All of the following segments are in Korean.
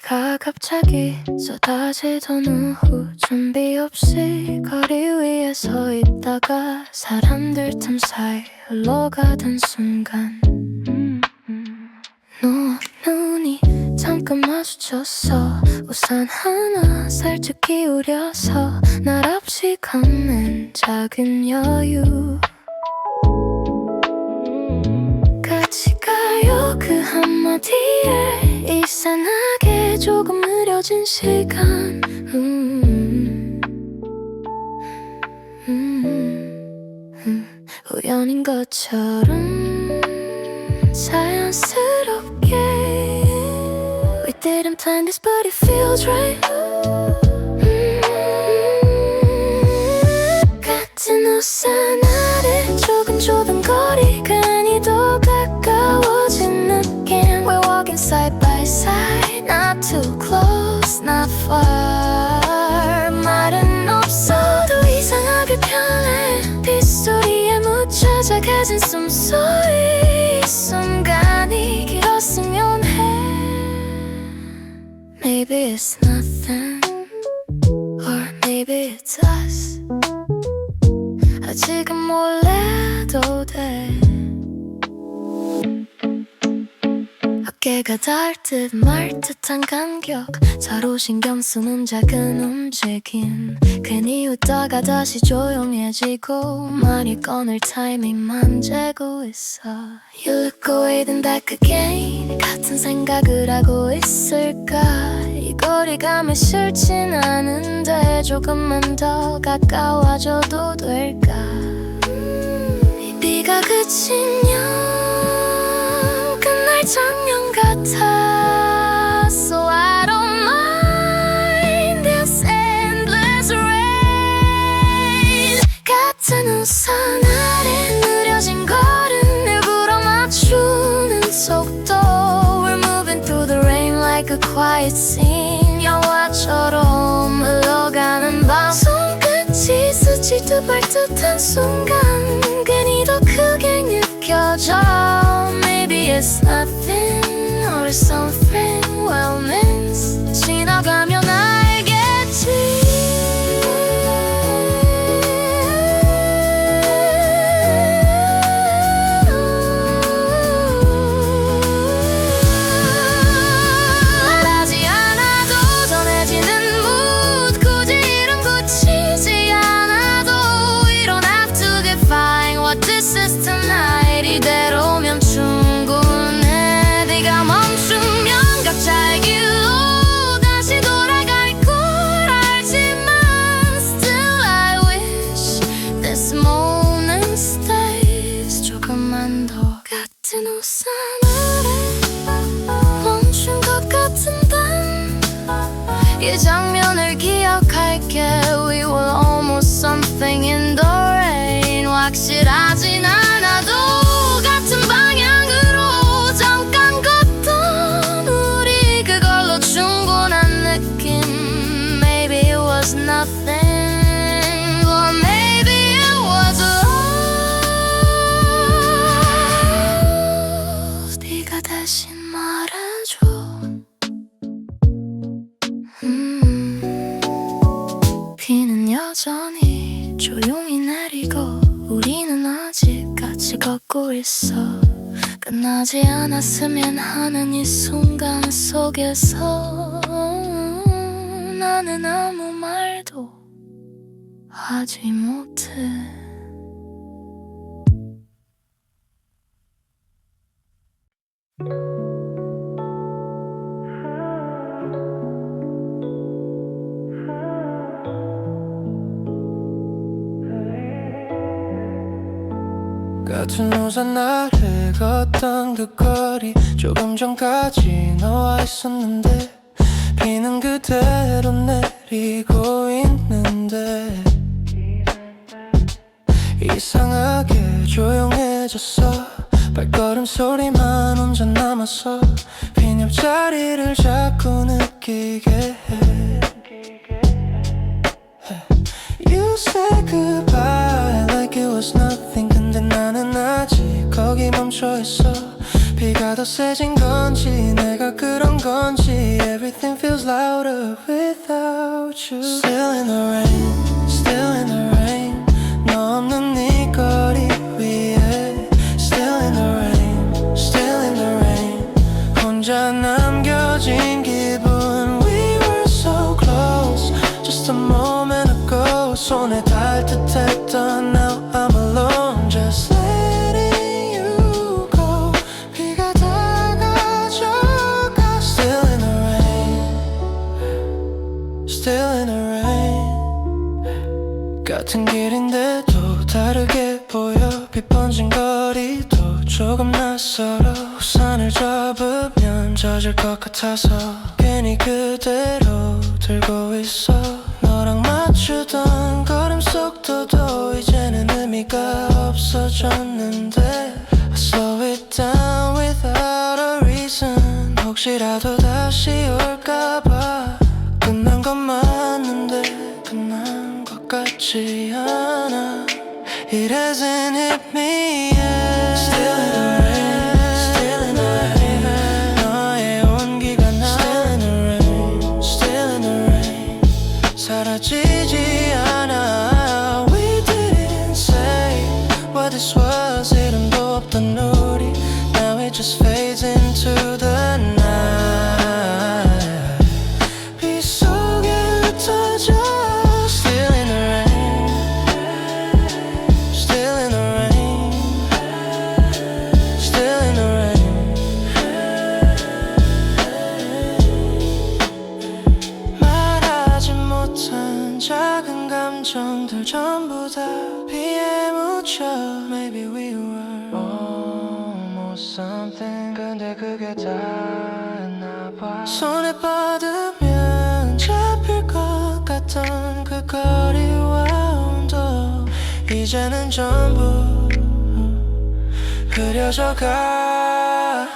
비가 갑자기 쏟아지던 오후 준비 없이 거리 위에 서 있다가 사람들 틈 사이 흘러가던 순간 너와 눈이 잠깐 마주쳤어. 우산 하나 살짝 기울여서 날 없이 걷는 작은 여유. 같이 가요 그 한마디에 이상하게 조금 느려진 시간. 우연인 것처럼 자연스럽게 We didn't plan this but it feels right. 같은 우산 아래 조금 좁은 거리 괜히 더 가까워진 느낌. We're walking side by side, not too close, not far. 말은 없어도 이상하게 편해. 빗소리에 묻혀 작아진 숨소리. 이 순간이 길었으면 해. Maybe it's nothing, or maybe it's us. 아직은 몰라도 돼. 어깨가 닿을 듯 말 듯한 간격, 서로 신경 쓰는 작은 움직임. 괜히 웃다가 다시 조용해지고 말이 꺼낼 타이밍만 재고 있어. You look away then back again. 같은 생각을 하고 있을까. 이 거리감이 싫진 않은데 조금만 더 가까워져도 될까. 이 비가 그치면 끝날 장면 같아. So I don't mind this endless rain. 같은 우산 아래 느려진 걸음 일부러 맞추는 속도. We're moving through the rain like a quiet scene. 영화처럼 흘러가는 밤. 손끝이 스치듯 발듯한 순간 괜히 더 크게 느껴져. Maybe it's nothing or something well meant. 지나가면 알겠지. 말하지 않아도 전해지는 mood. 굳이 이름 붙이지 않아도 We don't have to define what this is tonight. 이대로면 충분해. 네가 멈추면 각자의 길로 다시 돌아갈 걸 알지만 Still I wish this moment stays. 조금만 더. 같은 우산 아래 멈춘 것 같은 밤. 이 장면을 기억할게. We were almost something in the rain. 확실하진 않아도 같은 방향으로 잠깐 걷던 우리 그걸로 충분한 느낌. Maybe it was nothing, or maybe it was love. 네가 대신 말해줘. 비는 여전히 조용히 내리고 우리는 아직 같이 걷고 있어. 끝나지 않았으면 하는 이 순간 속에서 나는 아무 말도 하지 못해. 같은 우산 아래 걷던 그 거리 조금 전까지 너와 있었는데 비는 그대로 내리고 있는데 이상하게 조용해졌어. 발걸음 소리만 혼자 남았어. 빈 옆자리를 자꾸 느끼게 해. You said goodbye like it was nothing. 근데 나는 아직 거기 멈춰있어. 비가 더 세진 건지 내가 그런 건지 Everything was louder without you. Still in the rain, still in the rain. 너 없는 네 거리 위에. Still in the rain, still in the rain. 혼자 남겨진 기분. We were so close, just a moment ago. 손에 닿을 듯했던 now I'm alone. Just letting you go. 비가 다 가져가. Still in the rain, still in the rain. 같은 길인데도 다르게 보여. 비 번진 거리도 조금 낯설어. 우산을 접으면 젖을 것 같아서 괜히 그대로 들고 있어. 너랑 맞추던 걸음 속도도 이제는 의미가 없어졌는데 I slow it down without a reason. 혹시라도 다시 올까봐. 끝난 건 맞는데 끝난 것 같지 않아. It hasn't hit me yet. Still in the rain, still in the rain. 너의 온기가 나. Still in the rain, still in the rain. 사라지지 않아. We didn't say what this was. 이름도 없던 우리. Now it just fades into the night. 비 속에 흩어져. Still in the rain, still in the rain, still in the rain. 말하지 못한 작은 감정들 전부 다 비에 묻혀. Maybe we were almost something. 근데 그게 다였나 봐. 손에 받으면 잡힐 것 같던 그 거리와 온도 이제는 전부 흐려져가.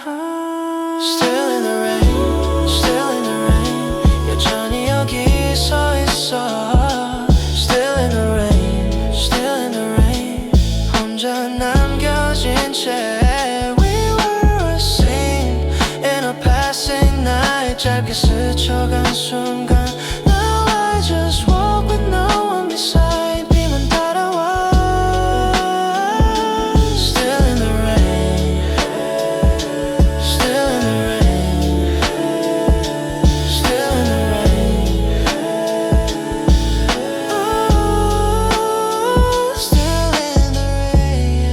Still in the rain, still in the rain. 여전히 여기 서 있어. Still in the rain, still in the rain. 혼자 남겨진 채. We were a scene in a passing night. 짧게 스쳐간 순간. Now I just walk with no one beside. 비만 따라와. Still in the rain, still in the rain, still in the rain. Oh, still in the rain,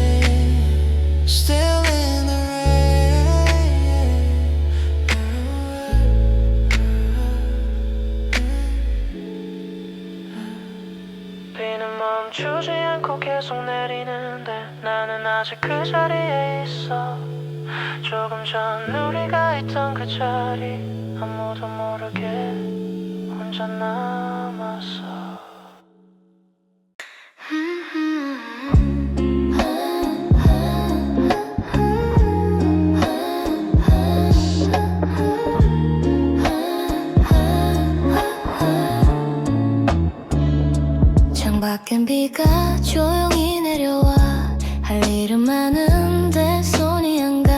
still in the rain. 비는 멈추지 않고 계속 내리는데 나는 아직 그 자리에 있어. 조금 전 우리가 있던 그 자리. 아무도 모르게 혼자 남았어. 창밖엔 비가 조용히 내려와. 할 일은 많은데 손이 안 가.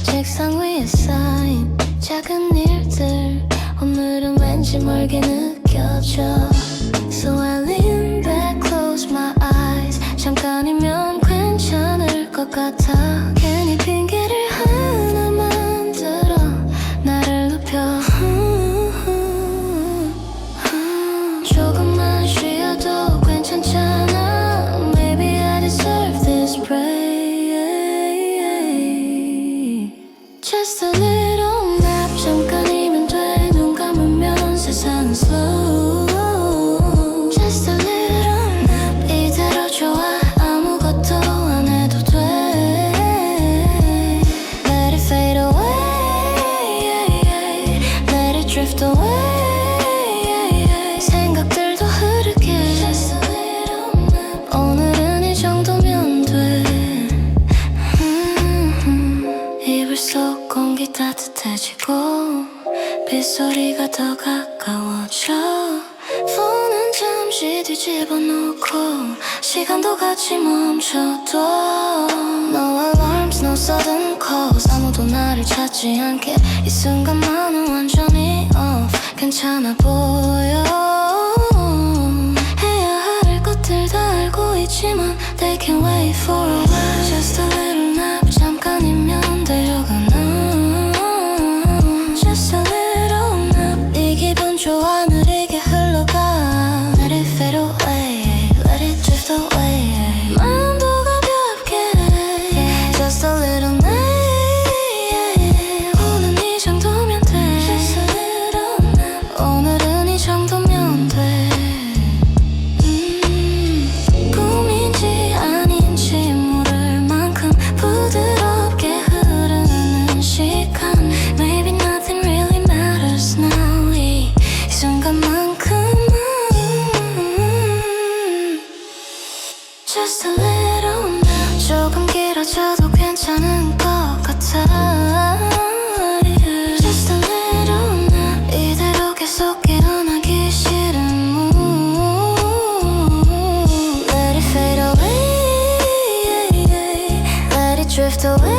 책상 위에 쌓인 작은 일들 오늘은 왠지 멀게 느껴져. So I lean back, close my eyes. 잠깐이면 괜찮을 것 같아. 괜히 핑계를 하나 만들어 나를 눕혀. 조금만 쉬어도 괜찮잖아. Maybe I deserve this break. Just a little nap. 잠깐이면 돼. 눈 감으면 세상은 slow. Just a little nap. 이대로 좋아. 아무것도 안 해도 돼. Let it fade away. Let it drift away. 생각들도 흐르게. Just a little nap. 오늘은 이 정도면 돼. 이불 속 공기 따뜻해지고 빗소리가 더 가까워져. 폰은 잠시 뒤집어 놓고 시간도 같이 멈춰둬. No alarms, no sudden calls. 아무도 나를 찾지 않게 이 순간만은 완전히 off. 괜찮아 보여. 해야 할 것들 다 알고 있지만 They can wait for a while. Just a little nap 잠깐이면 데려가나. Just a little nap 이 기분 좋아 느리게 흘러가. Let it fade away, let it drift away. 마음도 가볍게 Just a little nap. 오늘 이 정도면 돼. Just a little nap. 오늘은 이 정도면 돼. 꿈인지 아닌지 모를 만큼 부드럽게 흐르는 시간. Maybe nothing really matters now. 이 순간만큼은 Just a little nap. 조금 길어져도 괜찮은 것 같아. Just a little nap. 이대로 계속 일어나기 싫은 mood. Let it fade away, let it drift away.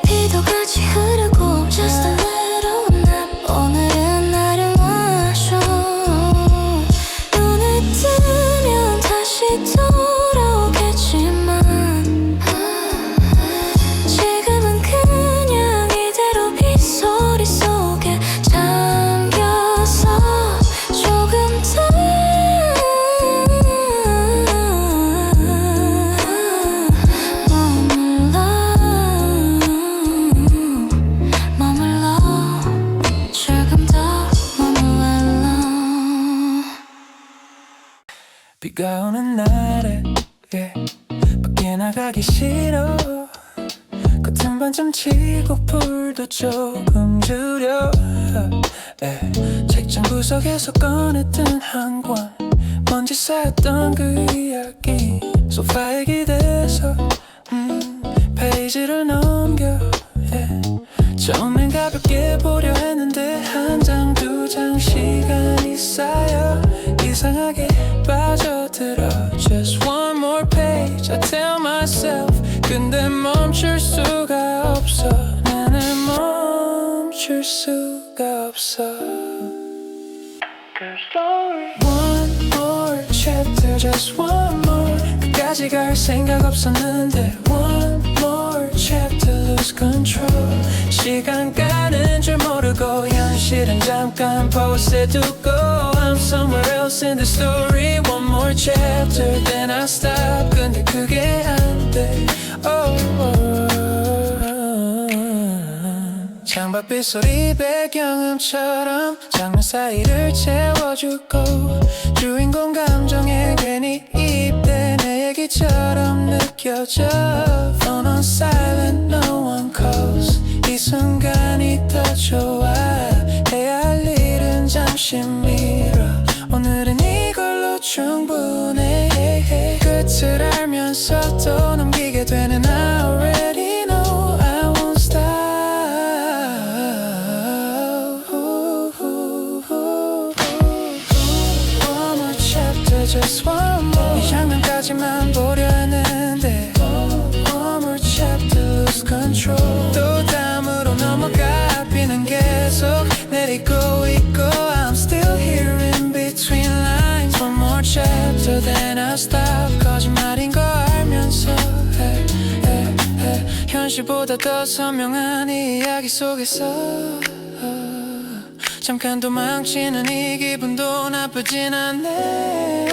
비도 같이 흐르고 Just a little nap. 오늘은 나를 놔줘. 눈을 뜨면 다시 돌아오겠지만 지금은 그냥 이대로 빗소리 속에 잠겨서 조금 더 머물러 조금 더 머물러. 비가 오는 날에 밖에 나가기 싫어. 겉은 반쯤 치고 불도 조금 줄여. 책장 구석에서 꺼냈던 한 권, 먼지 쌓였던 그 이야기 소파에 기대서 페이지를 넘겨. 처음엔 가볍게 보려 했는데 한 장 두 장 시간이 쌓여 이상하게 빠져들어. Just one more page I tell myself. 근데 멈출 수가 없어. 나는 멈출 수가 없어. One more chapter, just one more. 끝까지 갈 생각 없었는데 One more chapter, lose control. 시간 가는 줄 모르고 현실은 잠깐 pause해두고 I'm somewhere else in the story. One more chapter, then I stop. 근데 그게 안 돼. 창밖 빗소리 배경음처럼 장면 사이를 채워주고 주인공 감정에 괜히 입대 내 얘기처럼 느껴져. Phone on silent, no one calls. 이 순간이 더 좋아. 해야 할 일은 잠시 미뤄. 오늘은 이걸로 충분해. 끝을 알면서도 넘기게 되는 I already know I won't stop. One more chapter, just one more. 이 장면까지만 보려 했는데 One more chapter, lose control. 또 다음으로 넘어가. 비는 계속 내리고 있고 I'm still here in between lines. One more chapter, then I stop. 거짓말인 거 알면서 현실보다 더 선명한 이 이야기 속에서 잠깐 도망치는 이 기분도 나쁘진 않네.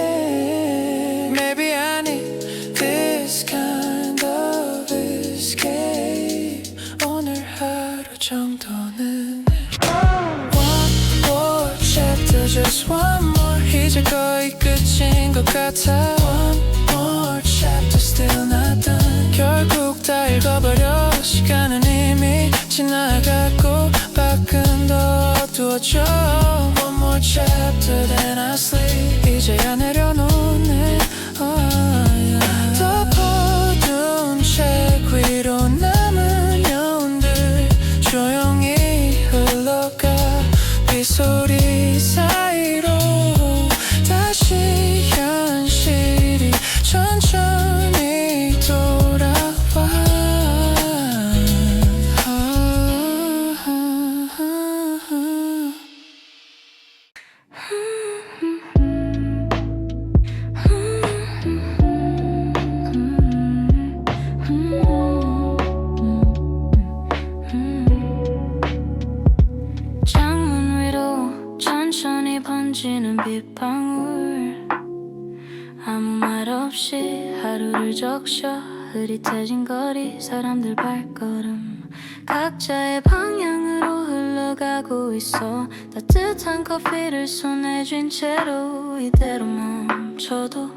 Maybe I need this kind of escape. 오늘 하루 정도는 One more chapter, just one more. 이제 거의 끝인 것 같아. One more chapter, still not done. 결국 다 읽어버려. 시간은 이미 지나가고 밖은 더 어두워져. One more chapter, then I sleep. 이제야 내려놓네. 덮어둔 책 위로 남은 여운들 조용히 흘러가. 빗소리 사이로 다시 현실이 천천히 돌아와. 번지는 빗방울 아무 말 없이 하루를 적셔 흐릿해진 거리 사람들 발걸음 각자의 방향으로 흘러가고 있어 따뜻한 커피를 손에 쥔 채로 이대로 멈춰도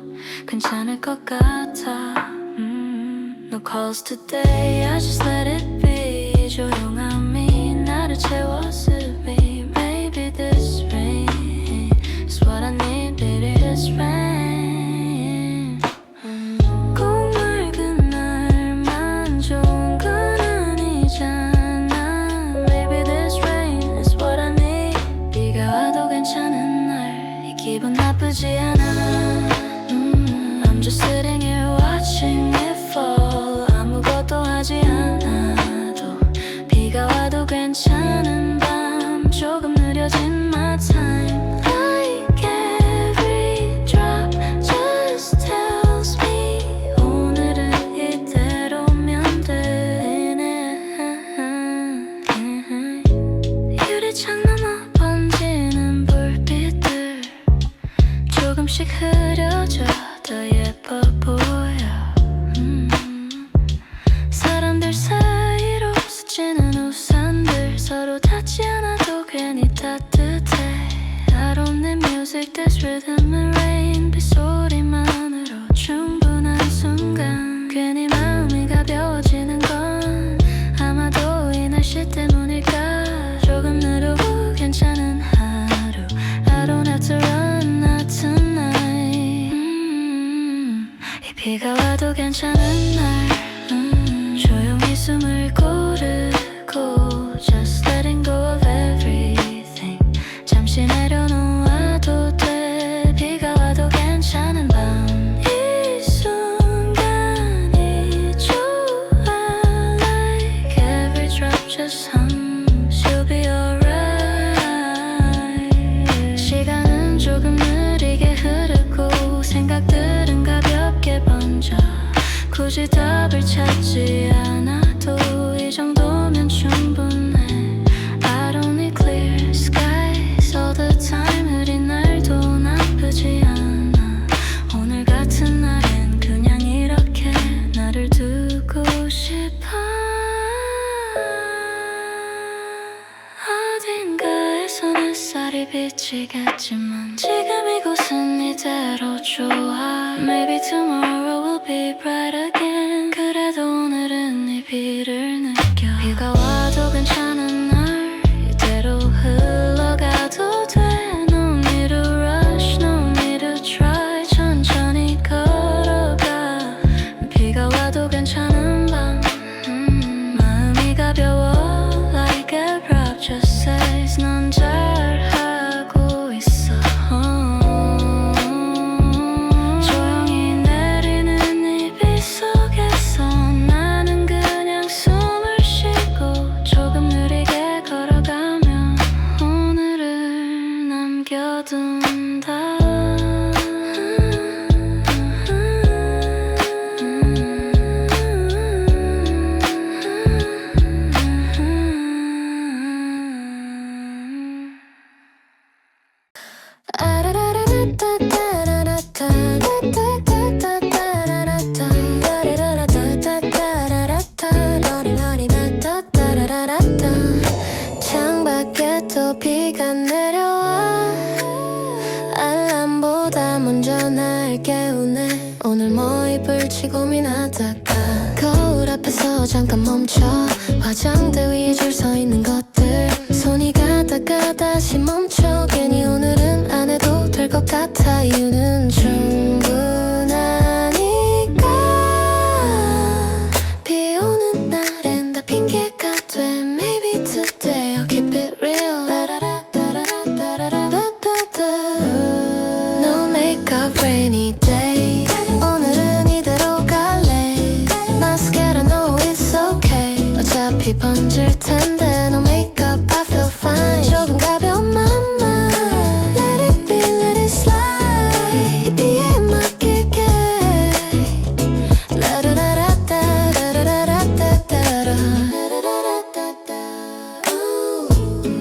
괜찮을 것 같아 No calls today, I just let it be 조용함이 나를 채웠으니 Maybe this rain is what I need, baby this rain 꼭 맑은 날만 좋은 건 아니잖아 Maybe this rain is what I need 비가 와도 괜찮은 날 이 기분 나쁘지 않아 I'm just sitting here watching it fall 아무것도 하지 않아도 비가 와도 괜찮은 밤 조금 느려진 my time Like every drop just tells me 오늘은 이대로면 되네 유리창 넘어 번지는 불빛들 조금씩 흐려져 더 예뻐 보여 사람들 사이로 스치는 우산들 서로 닿지 않아도 괜히 따뜻해 I don't need music, there's rhythm and rain 빗소리만으로 충분한 순간 괜히 마음이 가벼워지는 건 아마도 이 날씨 때문일까 조금 느려도 괜찮은 하루 I don't have to run, not tonight 이 비가 와도 괜찮은 날 조용히 숨을 고르고 Just letting go of everything 잠시 내려놓아도 돼 비가 와도 괜찮은 밤 이 순간이 좋아 Like every drop just hums You'll be alright 시간은 조금 느리게 흐르고 생각들은 가볍게 번져 굳이 답을 찾지 않아도 이 정도면 충분해 I don't need clear skies all the time 흐린 날도 나쁘지 않아 오늘 같은 날엔 그냥 이렇게 나를 두고 싶어 어딘가에선 햇살이 비치겠지만 지금 이곳은 이대로 좋아 Maybe tomorrow will be bright again 그래도 오늘은 이 비를 느껴 비가 와도 괜찮은 날 이대로 흘러가도 돼 No need to rush, no need to try 천천히 걸어가 비가 와도 괜찮은 밤 마음이 가벼워 Like a drop just says 넌 잘하고 있어 조용히 내리는 이 비 속에서 나는 그냥 숨을 쉬고 조금 느리게 걸어가며 오늘을 남겨둔다 창밖에 또 비가 내려와 알람보다 먼저 날 깨우네 오늘 뭐 입을지 고민하다가 거울 앞에서 잠깐 멈춰 화장대 위에 줄 서 있는 것들 손이 가다가 다시 멈춰 괜히 오늘은 안 해도 될 것 같아 이유는 충분하니까 비 오는 날엔 다 핑계가 돼 Maybe today I'll keep it real No makeup rainy day 오늘은 이대로 갈래 Not scared I know it's okay 어차피 번질 텐데 No makeup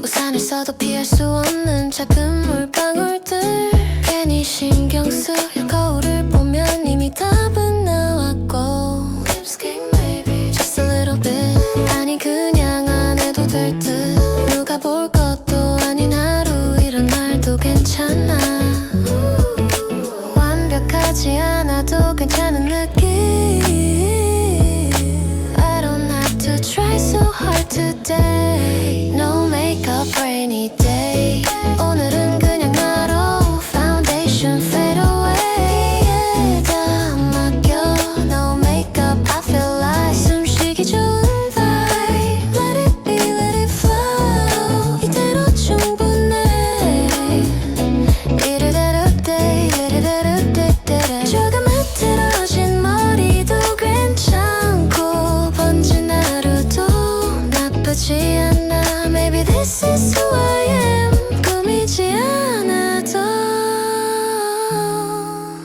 우산을 써도 피할 수 없는 작은 물방울들 괜히 신경 쓰여 거울을 보면 이미 답은 나왔고 Just a little bit 아니 그냥 안 해도 될 듯 누가 볼 것도 아닌 하루 이런 날도 괜찮아 완벽하지 않아도 괜찮은 느낌 I don't have to try so hard today No makeup rainy day 오늘은 그냥 나로 Foundation fade away 다 맡겨 No makeup I feel like 숨쉬기 좋은 vibe Let it be let it flow 이대로 충분해 조금 흐트러진 머리도 괜찮고 번진 하루도 나쁘지 않아 Maybe this is who I am 꾸미지 않아도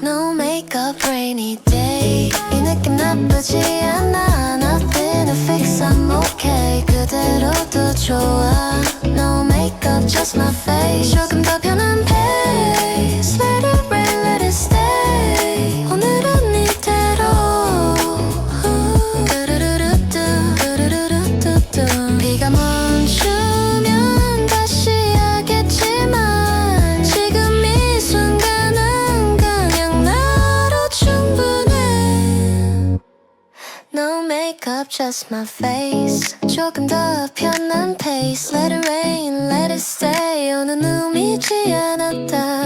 No makeup rainy day 이 느낌 나쁘지 않아 Nothing to fix I'm okay 그대로도 좋아 No makeup just my face 조금 더 편한 pace Let it rain let it stay 오늘은 이대로 비가 멈추면 다시 하겠지만 지금 이 순간은 그냥 나로 충분해 No makeup just my face 조금 더 편한 pace Let it rain let it stay 오늘 누미지 않았다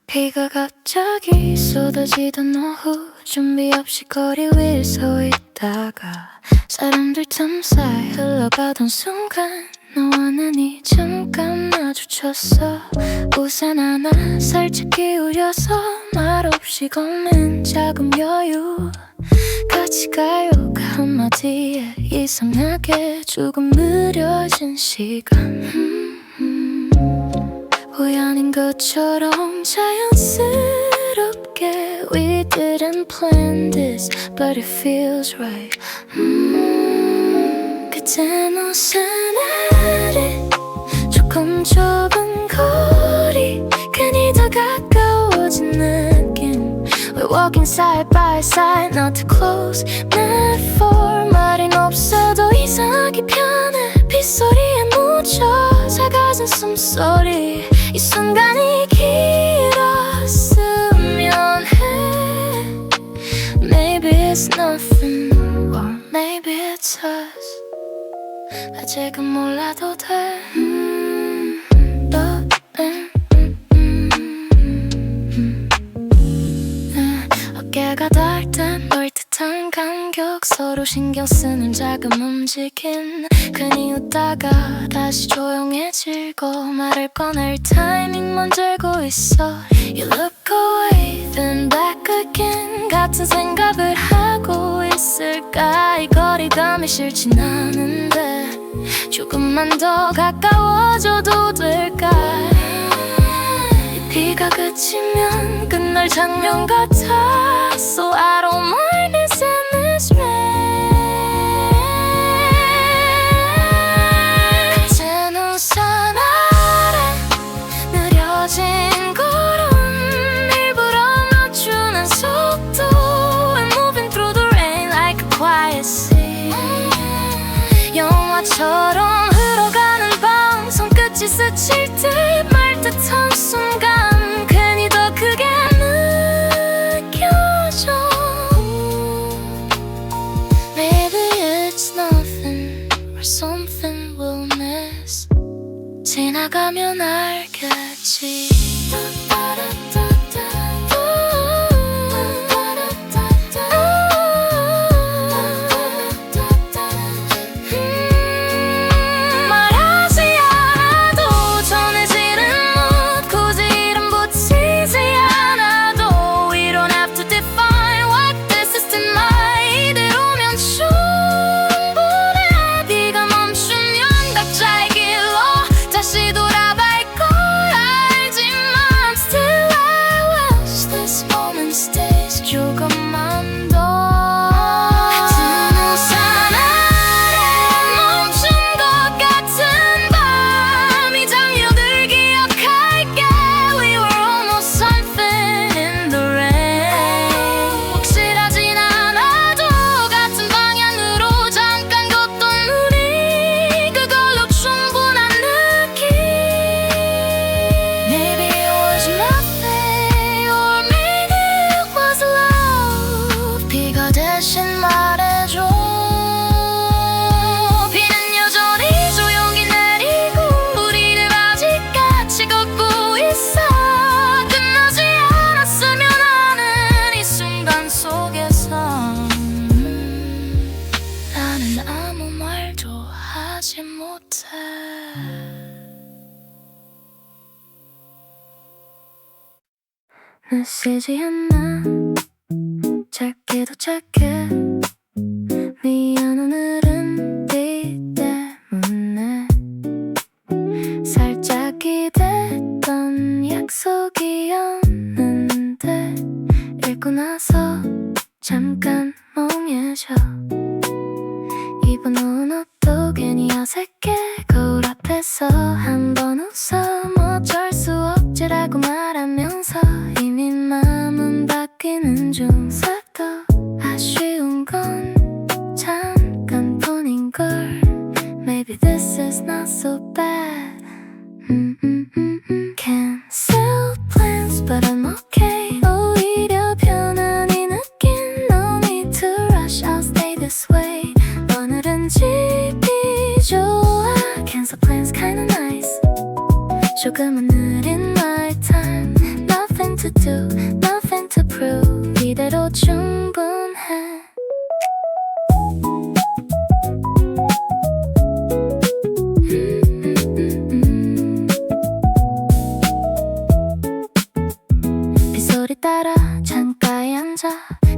비가 갑자기 쏟아지던 오후 준비 없이 거리 위에 서 있다가 사람들 틈 사이 흘러가던 순간 너와 눈이 잠깐 마주쳤어 우산 하나 살짝 기울여서 말없이 걷는 작은 여유 같이 가요 그 한마디에 이상하게 조금 느려진 시간 우연인 것처럼 자연스럽게 We didn't plan this But it feels right 그땐 우산 아래 조금 좁은 거리 괜히 더 가까워진 느낌 We're walking side by side Not too close Not for 말은 없어도 이상하게 편해 빗소리에 묻혀 작아진 숨소리 이 순간이 길었으면 해 Maybe it's nothing Or maybe it's us 아직은 몰라도 돼 어깨가 닿을 땐 멀듯한 간격 서로 신경 쓰는 작은 움직임 괜히 웃다가 다시 조용해지고 말을 꺼낼 타이밍만 재고 있어 You look away then back again 같은 생각을 하고 있을까 이 거리감이 싫진 않은데 조금만 더 가까워져도 될까 이 비가 그치면 끝날 장면 같아 So I don't mind this and this rain 그땐 우산 아래 느려진 걸음 일부러 맞추는 속도 And moving through the rain like a quiet sea 영화처럼 흘러가는 밤 손끝이 스칠 듯 말 듯한 순간 괜히 더 크게 느껴져 Maybe it's nothing or something we'll miss 지나가면 알겠지 대신 말해줘. 비는 여전히 조용히 내리고 우리를 아직 같이 걷고 있어. 끝나지 않았으면 하는 이 순간 속에서 나는 아무 말도 하지 못해. 메시지 하나 짧게도 짧게 미안 오늘은 네 때문에 살짝 기댔던 약속이었는데 읽고 나서 잠깐 멍해져. 입은 온 옷도 괜히 어색해. 거울 앞에서 한 번 웃어. 뭐 어쩔 수 없지라고 말하면서 이미 마음은 바뀌는 중. 살도 아쉬운 건 잠깐뿐인걸. Maybe this is not so bad. Cancel plans but I'm okay. 오히려 편안히 느낀 No need to rush, I'll stay this way. 오늘은 집이 좋아. Cancel plans kinda nice. 조금은 느린 my time. Nothing to do, nothing to prove. 이대로 충분해. 빗소리 따라 창가에 앉아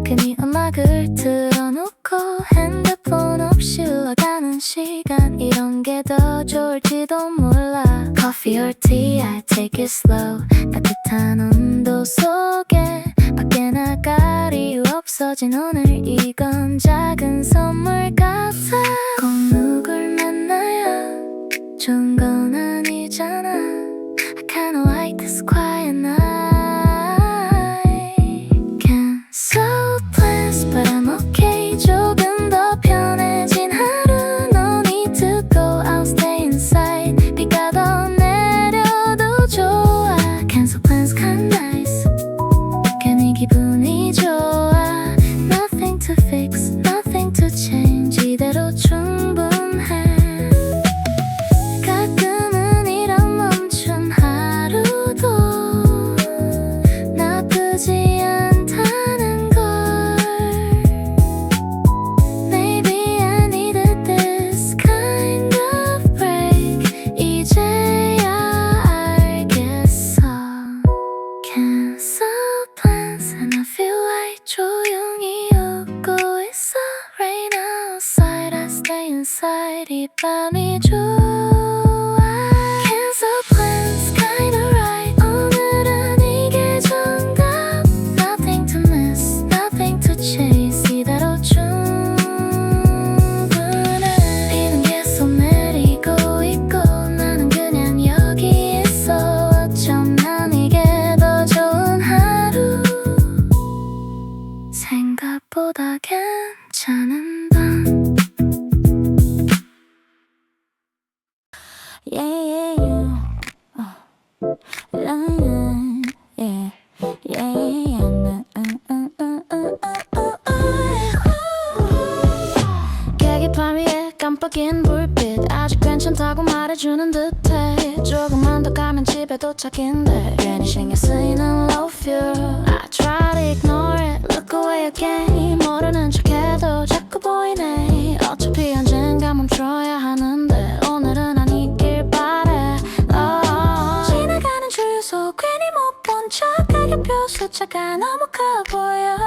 괜히 음악을 틀어놓고 핸드폰 없이 흘러가는 시간. 이런 게 더 좋을지도 몰라. Coffee or tea, I take it slow. 따뜻한 온도 속에 밖에 나갈 이유 없어진 오늘. 이건 작은 선물 같아. 꼭 누굴 만나야 좋은 건 아니잖아. I kinda like this quiet night. Cancel plans but I'm okay. 조금 더 편해진 하루. No need to go, I'll stay inside. 비가 더 내려도 좋아. Cancel plans kinda nice. 괜히 기분이 좋아. Nothing to fix, nothing to change. 이대로 충분해. 가끔은 이런 멈춘 하루도 나쁘지 않다는 걸. Maybe I needed this kind of break. 이제야 알겠어. Cancel plans and I feel like 조용히 웃고 있어. Rain outside, I stay inside. 이 밤이 좋아. Cancel plans kinda right. 오늘은 이게 정답. Nothing to miss, nothing to chase. 이대로 충분해. 비는 계속 내리고 있고 나는 그냥 여기 있어. 어쩌면 이게 더 좋은 하루. 생각보다 괜찮은 밤. Yeah, yeah, yeah. Yeah, yeah, yeah. 계기판 위에 깜빡인 불빛. 아직 괜찮다고 말해주는 듯해. 조금만 더 가면 집에 도착인데 괜히 신경 쓰이는 low fuel. I try to ignore it, look away again. 모르는 척해도 자꾸 보이네. 어차피 언젠가 멈춰야 하는데 오늘은 아니길 바래. 지나가는 주유소 괜히 못 본 척. 가격표 숫자가 너무 커 보여.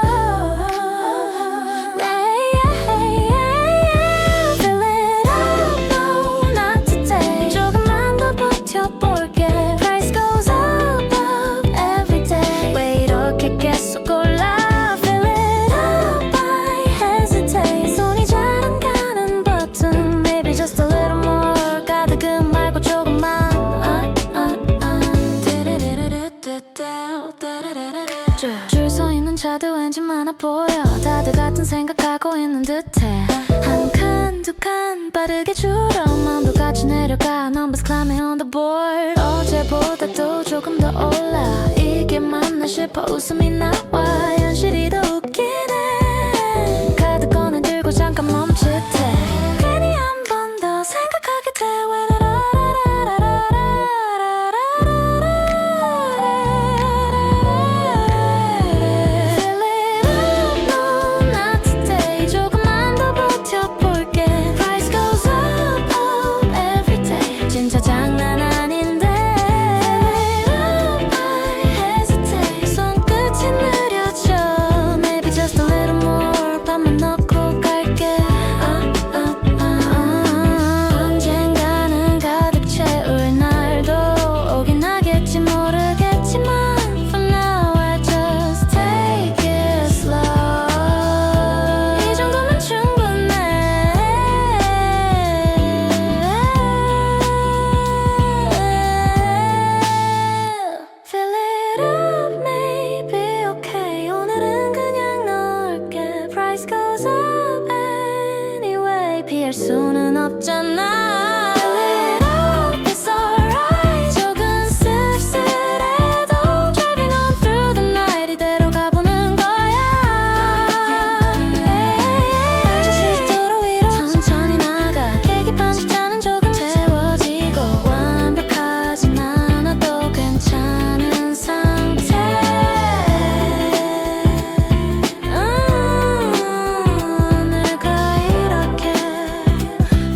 Fill it up, no, not today. 조금만 더 버텨볼게. Price goes up, up every day. 왜 이렇게 계속 골라. Fill it up, I hesitate. 손이 잘 안 가는 버튼. Maybe just a little more. 가득은 말고 조금만. 줄 서 있는 차도 왠지 많아 보여. 다들 같은 생각하고 있는 듯해. 한 칸, 두 칸 빠르게 줄어. 마음도 같이 내려가. Numbers climbing on the board. 어제보다도 조금 더 올라. 이게 맞나 싶어 웃음이 나와. 현실이 더 웃기네. price goes up anyway. 피할 수는 없잖아. Fill it up, it's alright. 조금 씁쓸해도 driving on through the night. 이대로 가보는 거야. 다시 도로 위로 천천히 나가. 계기판 숫자는 조금 채워지고 완벽하진 않아도 괜찮은 상태. 오늘과 이렇게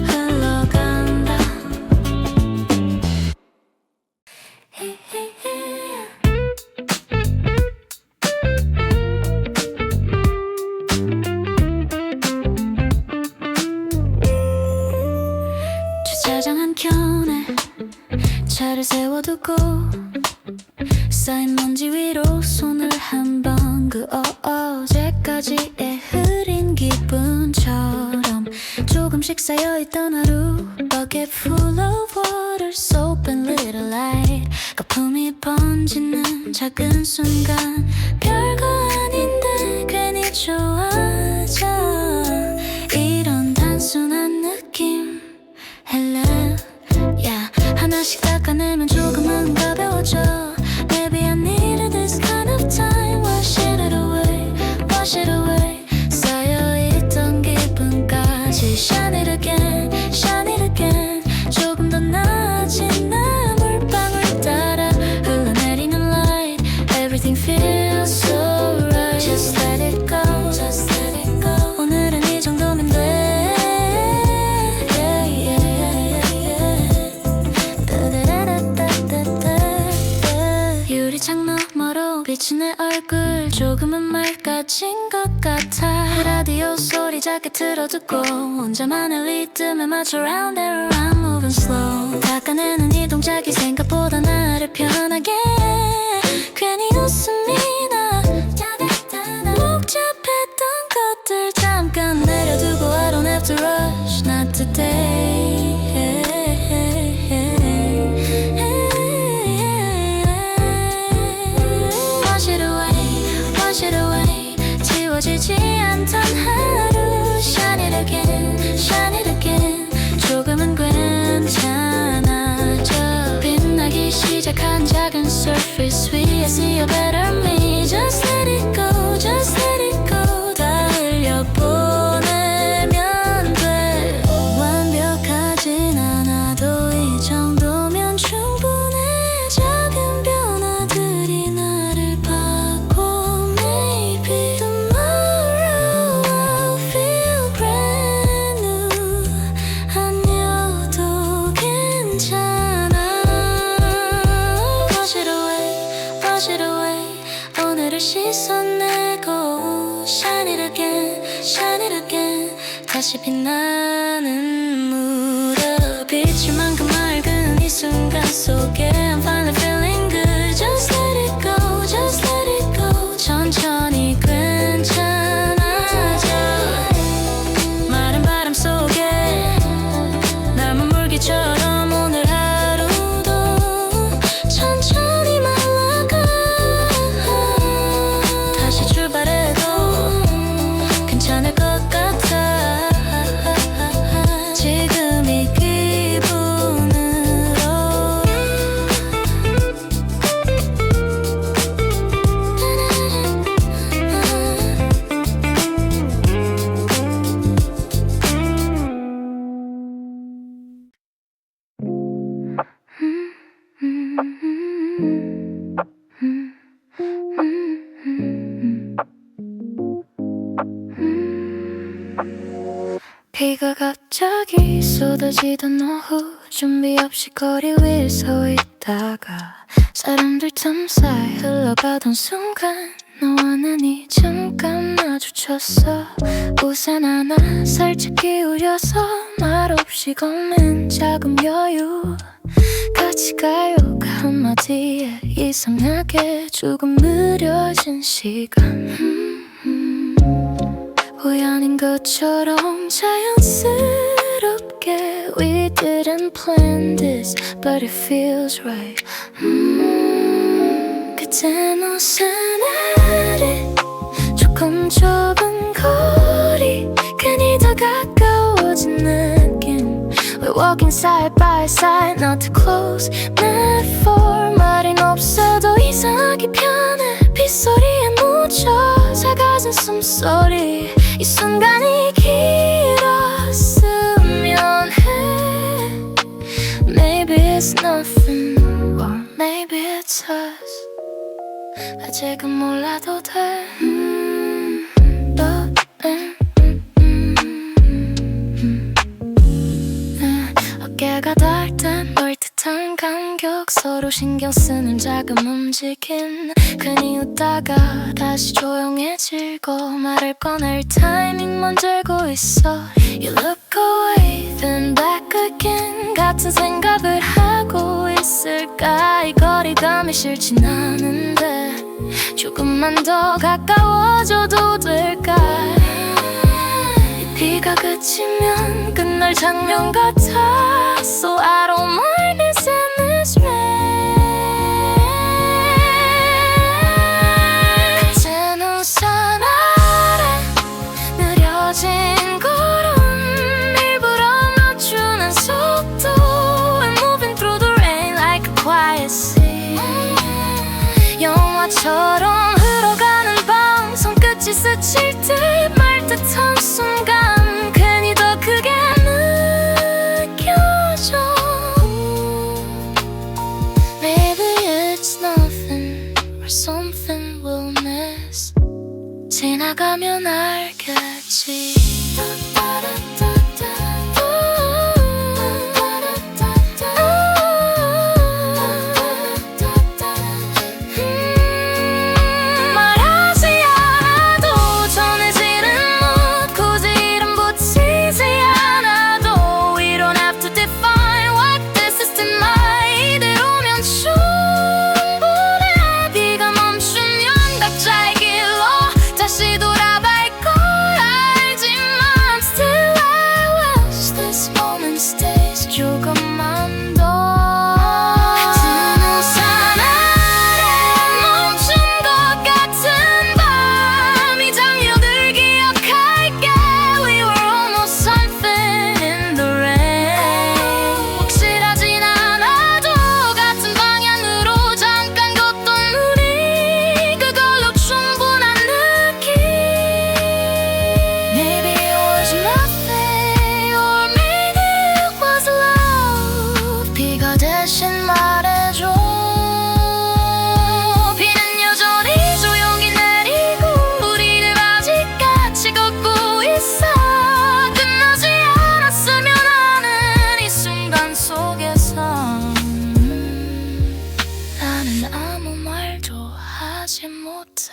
흘러간다. 주차장 한켠에 차를 세워두고 쌓인 먼지 위로 손을 한번 그 어제까지의 흐린 기분처럼 조금씩 쌓여있던 하루. Bucket full of water, soap and little light. 거품이 번지는 작은 순간 별거 아닌데 괜히 좋아져. 이런 단순한 느낌. Hello, yeah. 하나씩 닦아내면 조금은 가벼워져. Maybe I needed this kind of time. Wash it away, wash it away. 쌓여있던 기분까지 shine it again, shine it again. 조금 더 나아진 나 물방울 따라 흘러내리는 light. Everything feels so right. Just let it go, just let it go. 오늘은 이 정도면 돼. 유리창 너머로 비친 내 얼굴 조금은 맑아진 것 같아. 라디오 소리 작게 틀어두고 혼자만의 리듬에 맞춰 round and around moving slow. 닦아내는 이 동작이 생각보다 나를 편하게 해. 괜히 웃음이 나. 복잡했던 것들 잠깐 내려두고 I don't have to rush, not today. Wash it away, wash it away. 지워지지 않던 하루. Shine it again, shine it again. 조금은 괜찮아져. 빛나기 시작한 작은 surface 위에 see a better me. Just let it go, just let it go. 다 흘려보내면 돼. 완벽하진 않아도 이 정도면 충분해. 작은 변화들이 나를 바꿔. Maybe tomorrow I'll feel brand new. 아니어도 괜찮아. Wash it away, wash it away. 오늘을 씻어내고 shine it again, shine it again. 다시 빛나는 무릎. 비칠 만큼 맑은 이 순간 속에 I'm finally feeling good. Just let it go, just let it go. 천천히 괜찮아져. 마른 바람 속에 남은 물기처럼 오늘 하루도 천천히 말라가. 다시 출발해도 괜찮을 것 같아. 지금 이 기분으로. 비가 갑자기 쏟아지던 오후. 준비 없이 거리 위에 서 있다가 사람들 틈 사이 흘러가던 순간 너와 난이 잠깐 마주쳤어. 우산 하나 살짝 기울여서 말없이 걷는 작은 여유. 같이 가요 그 한마디에 이상하게 조금 느려진 시간. 우연인 것처럼 자연스럽게 We didn't plan this but it feels right. 그땐 우산 아래 조금 좁은 곳 walking side by side, not too close, not for 말은 없어도 이상하게 편해. 빗소리에 묻혀 작아진 숨소리. 이 순간이 길었으면 해. Maybe it's nothing, or maybe it's us. 아직은 몰라도 돼. 어깨가 닿을 땐 멀듯한 간격, 서로 신경 쓰는 작은 움직임. 괜히 웃다가 다시 조용해지고 말을 꺼낼 타이밍만 재고 있어. You look away, then back again. 같은 생각을 하고 있을까? 이 거리감이 싫진 않은데 조금만 더 가까워져도 될까? 이 비가 그치면 끝날 장면 같아. So I don't mind this and this rain. 그때는 산 아래 느려진 걸음, 일부러 맞추는 속도. I'm moving through the rain like a quiet sea. 영화처럼 흘러가는 밤, 손끝이 스칠 듯 말 듯한 순간 괜히 더 크게 느껴져. Maybe it's nothing or something we'll miss. 지나가면 알겠지. 말하지 않아도 전해지는 mood, 굳이 이름 붙이지 않아도 we don't have to define what this is tonight. 이대로면 충분해. 비가 멈추면 각자의 길로 다시 돌아갈 걸 알지만 still I wish this moment stays 조금만 더. 드는 산 아래 멈춘 것 같은 밤, 이 장면을 기억할게. We were almost something in the rain. 확실하진 않아도 같은 방향으로 잠깐 걷던 우리, 그걸로 충분한 느낌. Maybe it was nothing, or maybe it was love. 비가 대신 말해줘. 비는 여전히 조용히 내리고 우리는 아직 같이 걷고 있어. 끝나지 않았으면 하는 이 순간 속에서 나는 아무 말도 하지 못해.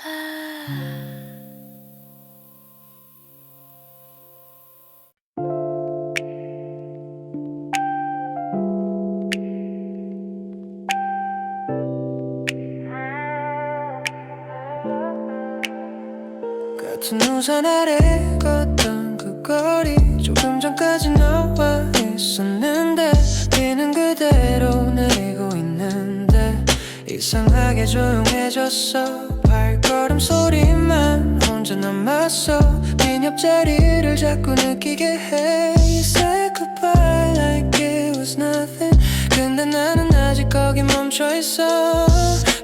같은 우산 아래 걷던 그 거리, 조금 전까지 너와 있었는데 비는 그대로 내리고 있는데 이상하게 조용해졌어. 발걸음 소리만 혼자 남았어. 빈 옆자리를 자꾸 느끼게 해. You said goodbye like it was nothing, 근데 나는 아직 거기 멈춰있어.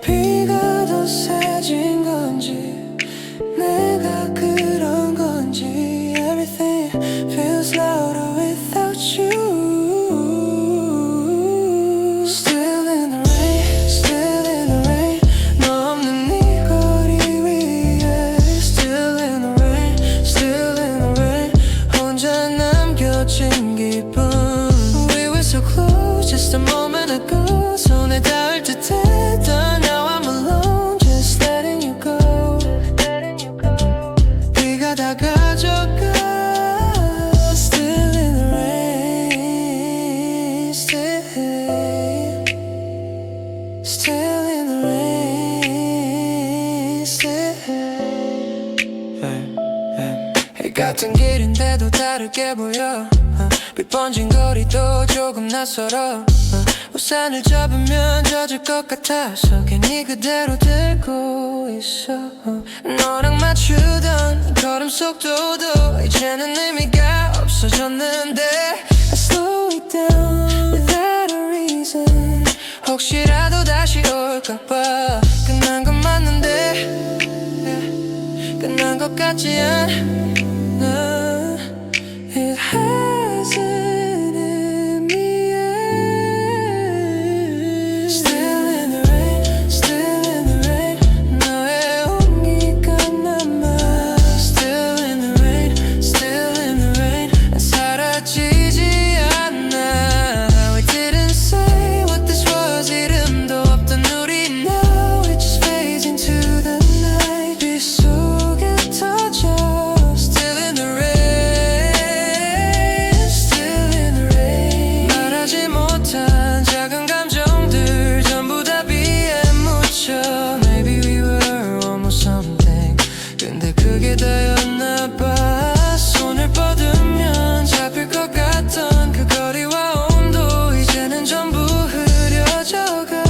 비가 더 세진 건지 내가 그런 건지 everything feels louder without you. Still in the rain, still in the rain. 너 없는 이 거리 위에 Still in the rain, still in the rain. 혼자 남겨진 기분. We were so close just a moment ago. 손에 닿을 듯했던 Now I'm alone, just letting you go. 비가 다 가져가. Still in the rain, still in the rain, still. 같은 길인데도 다르게 보여. 빛 번진 거리도 조금 낯설어. 우산을 접으면 젖을 것 같아서 괜히 그대로 들고 있어. 너랑 맞추던 걸음 속도도 이제는 의미가 없어졌는데 I slow it down without a reason. 혹시라도 다시 올까봐. 끝난 건 맞는데 끝난 것 같지 않아. It hasn't in me yet. Still in the rain, still in the rain. 너의 온기가 남아. Still in the rain, still in the rain. 난 사라지지 않아. We didn't say what this was. 이름도 없던 우리. Now it just fades into the night. 빛 속에 터져. Still in the rain. Maybe we were almost something. 근데 그게 다였나봐. 손을 뻗으면 잡힐 것 같던 그 거리와 온도 이제는 전부 흐려져가.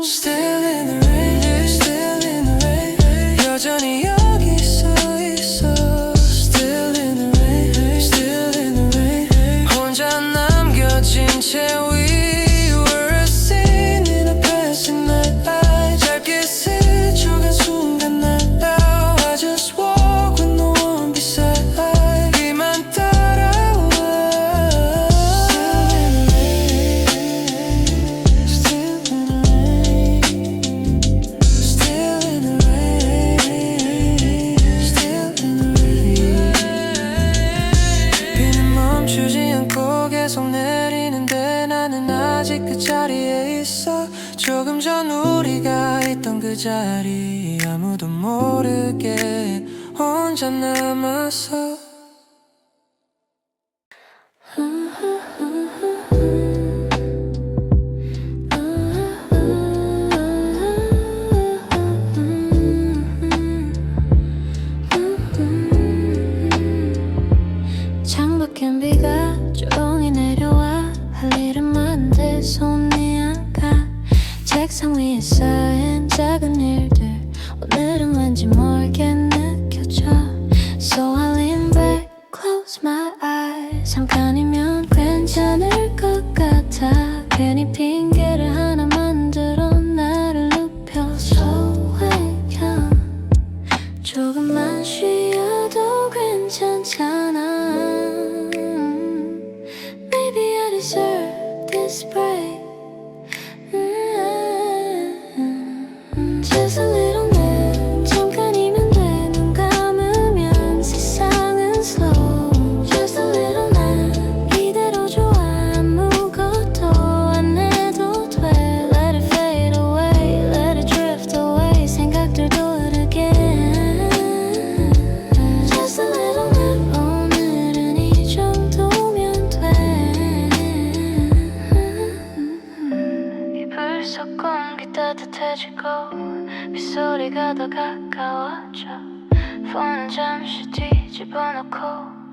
Still in the rain, still in the rain. 여전히 여기 서 있어. Still in the rain, still in the rain. 혼자 남겨진 채 we were a scene in a passing light. 짧게 스쳐간 순간 날아와. I just walk with no one beside. 비만 따라와. Still in the rain, still in the rain, still in the rain. 비는 멈추지 않고 계속 내리는데 나는 아직 그 자리에 있어. 조금 전 우리가 있던 그 자리. 아무도 모르게 혼자 남았어. 창밖엔 비가 조용히 내려와. 할 일은 많은데 손이 안 가. 책상 위에 쌓인 작은 일들 오늘은 왠지 멀게 느껴져. So I lean back, close my eyes. 잠깐이면 괜찮을 것 같아. 괜히 핑계를 하나 만들어 나를 눕혀. So wake up. 조금만 쉬어도 괜찮잖아. Maybe I deserve this break. Just a little nap. 잠깐이면 돼. 눈 감으면 세상은 slow. Just a little nap. 이대로 좋아. 아무것도 안 해도 돼. Let it fade away. Let it drift away. 생각들도 흐르게. Just a little nap. 오늘은 이 정도면 돼. 이불 속 공기 따뜻해지고 빗소리가 더 가까워져. 폰은 잠시 뒤집어놓고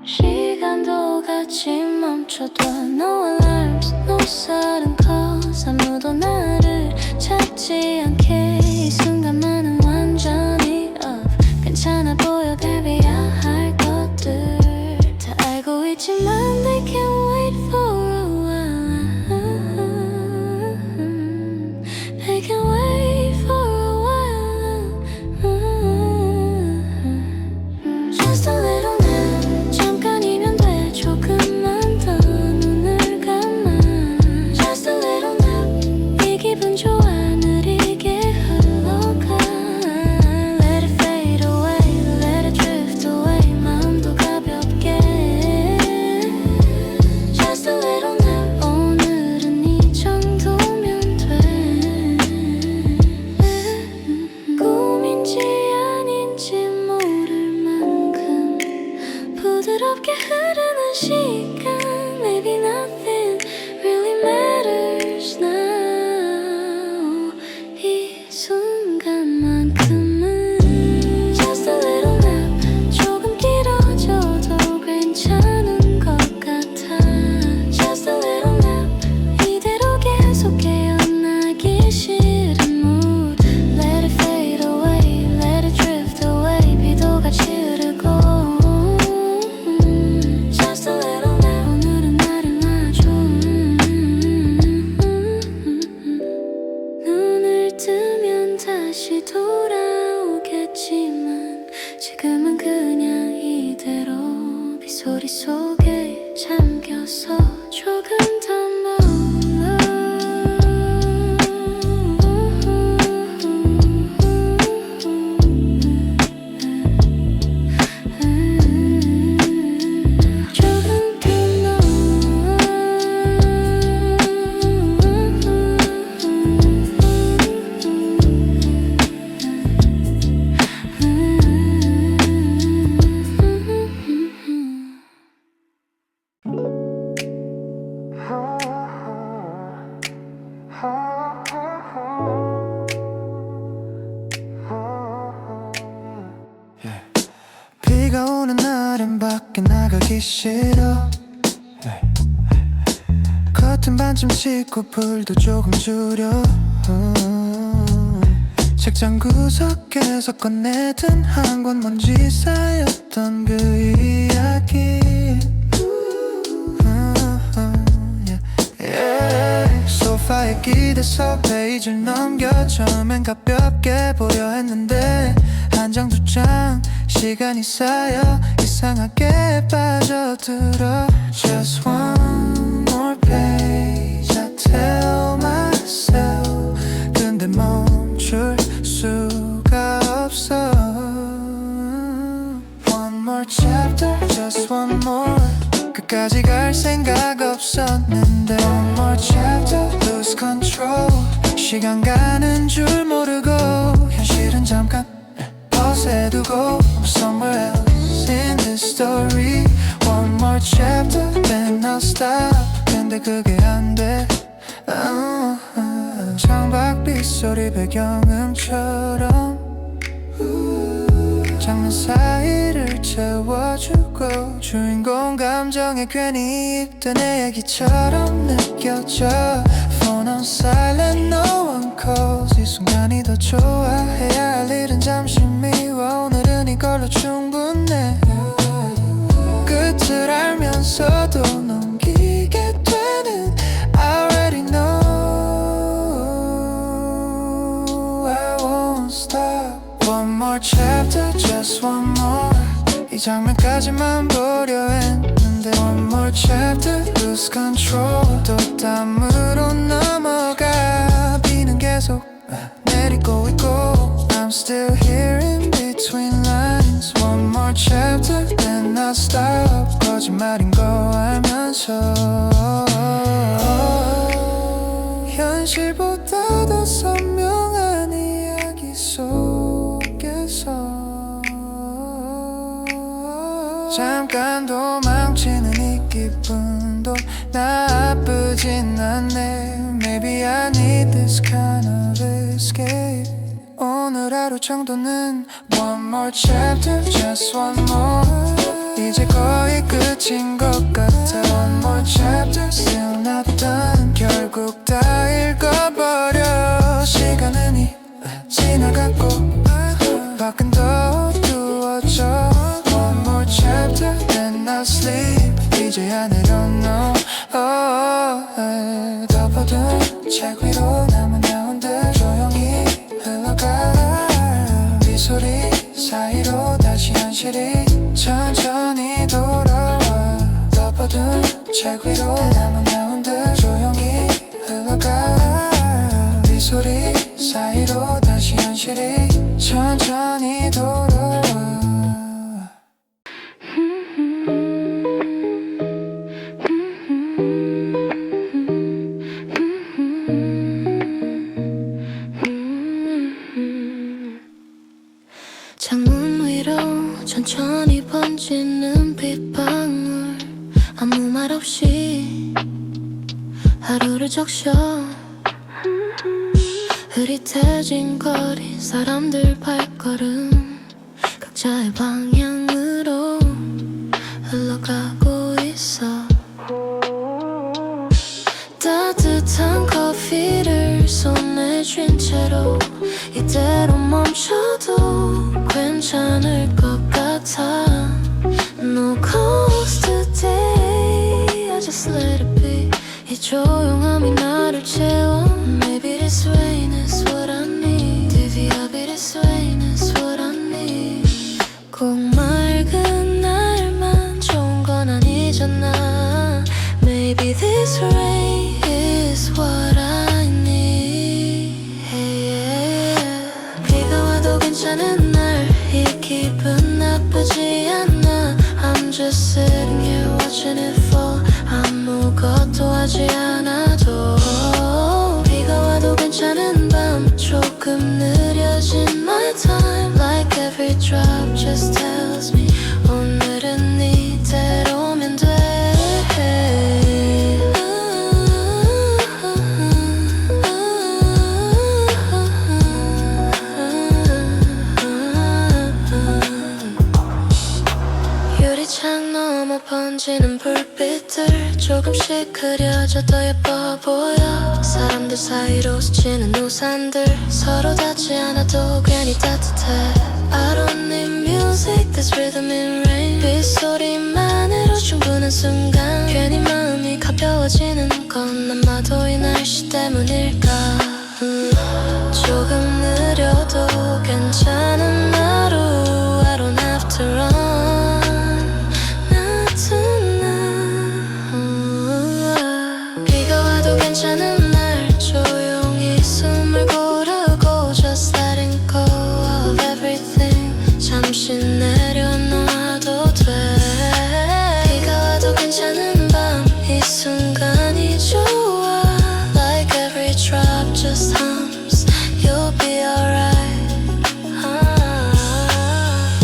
시간도 같이 멈춰둬. No alarms, no sudden calls. 아무도 나를 찾지 않게. 이 순간만은 완전히 off. 괜찮아 보여 대비해야 할 것들 다 알고 있지만 they can't wait for a while. They can wait for a while. Just a little nap. 잠깐이면 돼. 조금만 더 눈을 감아. Just a little nap. 이 기분 좋아. 느리게 흘러가. 알겠지만 지금은 그냥 이대로 빗소리 속에 잠겨서 조금 더 멀어 조금 더 비가 오는 날엔 밖에 나가기 싫어. 커튼 반쯤 씻고 불도 조금 줄여. 책장 구석에서 꺼내든 한 권 먼지 쌓였던 그 이야기. 소파에 기대서 페이지를 넘겨 처음엔 가볍게 보려 했는데 한 장 두 장 시간이 쌓여 이상하게 빠져들어. Just one more page I tell myself. 근데 멈출 수가 없어. One more chapter, just one more. 끝까지 갈 생각 없었는데 One more chapter, lose control. 시간 가는 줄 모르고 현실은 잠깐 벗어두고 I'm somewhere else in this story. One more chapter, then I'll stop. 근데 그게 안 돼. 창밖 빗소리 배경음처럼 장면 사이를 채워주고 주인공 감정에 괜히 입던 내 얘기처럼 느껴져. Phone on silent, no one calls. 이 순간이 더 좋아. 해야 할 일은 잠시 미워. 오늘은 이걸로 충분해. 끝을 알면서도 넘기게 되는 I already know. I won't stop. One more chapter, just one more. 이 장면까지만 보려 했는데 One more chapter, lose control. 또 땀으로 넘어가. 비는 계속 내리고 있고 I'm still here in between lines. One more chapter, then I'll stop. 거짓말인 거 알면서 현실보다 더 선명한 이야기 속에서 잠깐 도망치는 이 기분도 나쁘진 않네. Maybe I need this kind of escape. 오늘 하루 정도는 One more chapter, just one more. 이제 거의 끝인 것 같아. One more chapter, still not done. 결국 다 읽어버려. 시간은 지나갔고 밖은 더 어두워져. One more chapter, then I'll sleep. 이제야 내려놓어. 덮어둔 책 위로 남은 야원들 조용히 흘러가. 이 소리 사이로 다시 현실이 천천히 돌아와. 덮어둔 책 위로 남은 야원들 조용히 흘러가. 이 소리 사이로 다시 현실이 천천히 돌아와. 창문 위로 천천히 번지는 빗방울. 아무 말 없이 하루를 적셔. 흐릿해진 거리 사람들 발걸음 각자의 방향으로 흘러가고 있어. 따뜻한 커피를 손에 쥔 채로 이대로 멈춰도 괜찮을 것 같아. No calls today, I just let it be. 이 조용함이 나를 채워. Maybe this rain is what I need. Divvy up, this rain is what I need. Maybe this rain is what I need. 비가 와도 괜찮은 날 이 기분 나쁘지 않아. I'm just sitting here watching it fall. 아무것도 하지 않아도 비가 와도 괜찮은 밤 조금 느려진 my time. Like every drop just tells me 오늘은 이대로면 돼. 유리창 넘어 번지는 불빛들 조금씩 그려져 더 예뻐 보여. 사람들 사이로 스치는 우산들 서로 닿지 않아도 괜히 따뜻해. I don't need music, there's rhythm in rain. 빗소리만으로 충분한 순간 괜히 마음이 가벼워지는 건 아마도 이 날씨 때문일까. 조금 느려도 괜찮은 하루 I don't have to run not tonight. 비가 와도 괜찮은 날 조용히 숨을 고르고 just letting go of everything. 잠시 내려놔도 돼. 비가 와도 괜찮은 밤 이 순간이 좋아. Like every drop just hums you'll be alright.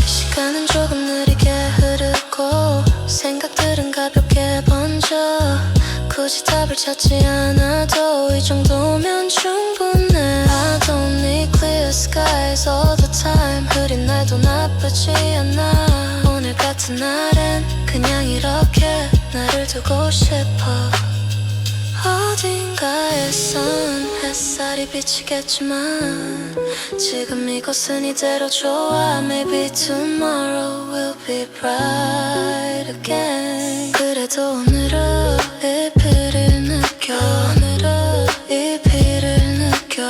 시간은 조금 느리게 흐르고 생각들은 가볍게 번져. 굳이 답을 찾지 않아도 이 정도면 충분해. I don't need clear skies all the time. 흐린 날도 나쁘지 않아. 오늘 같은 날엔 그냥 이렇게 나를 두고 싶어. 어딘가에선 햇살이 비치겠지만 지금 이곳은 이대로 좋아. Maybe tomorrow will be bright again. 그래도 오늘은 이 비를 느껴. 오늘은 이 비를 느껴.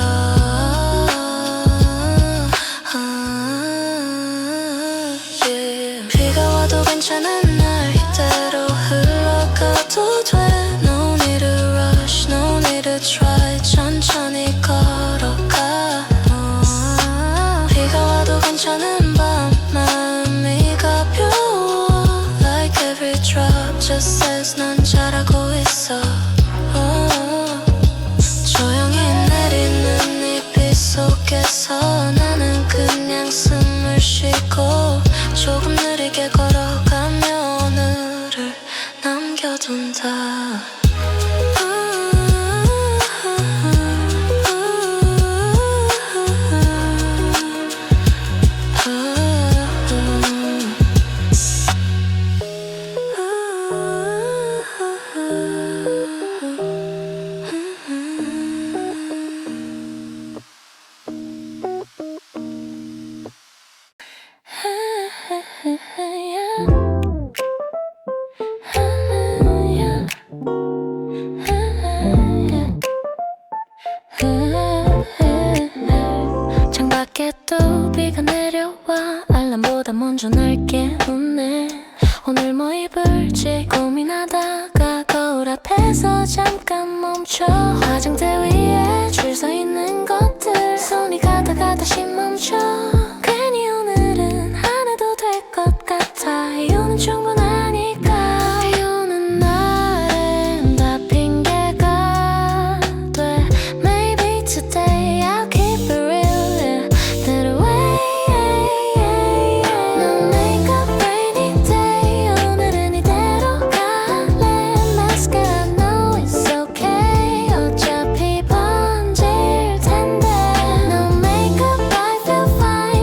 Yeah. 비가 와도 괜찮은 날 이대로 흘러가도 돼. No need to rush, no need to try. 천천히 걸어가. 비가 와도 괜찮은 밤 마음이 가벼워. Like every drop just says 넌 잘하고 있어. 조용히 내리는 이 비 속에서 나는 그냥 숨을 쉬고 조금 느리게 걸어가며 오늘을 남겨둔다. 창밖에 또 비가 내려와. 알람보다 먼저 날 깨우네. 오늘 뭐 입을지 고민하다가 거울 앞에서 잠깐 멈춰. 화장대 위에 줄 서 있는 것들 손이 가다가 다시 멈춰. 괜히 오늘은 안 해도 될 것 같아. 이유는 충분하니까. 비 오는 날엔 다 핑계가 돼. Maybe today I'll keep it real. That way. No makeup rainy day. 오늘은 이대로 갈래. Mascara no it's okay. 어차피 번질 텐데. No makeup I feel fine.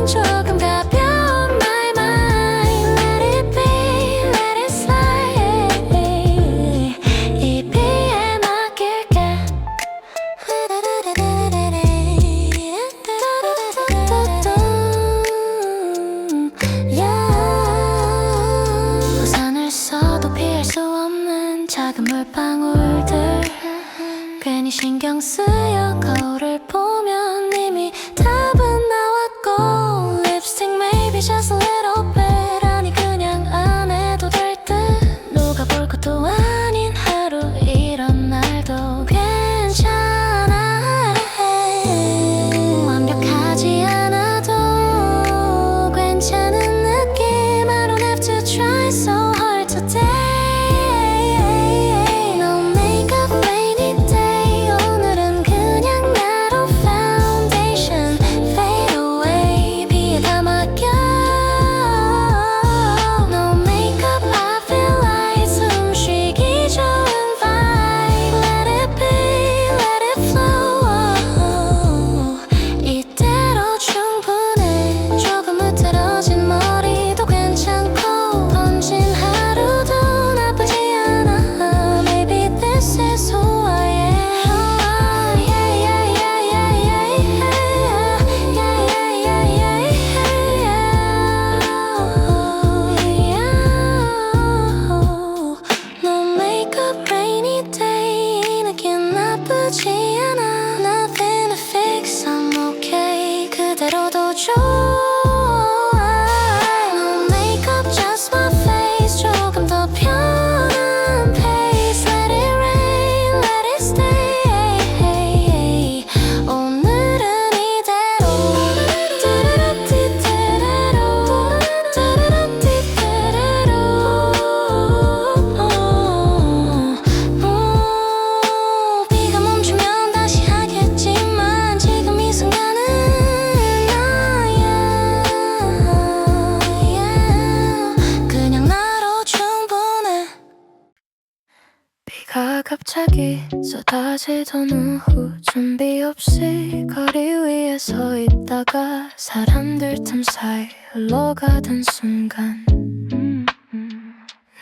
갑자기 쏟아지던 오후 준비 없이 거리 위에 서 있다가 사람들 틈 사이 흘러가던 순간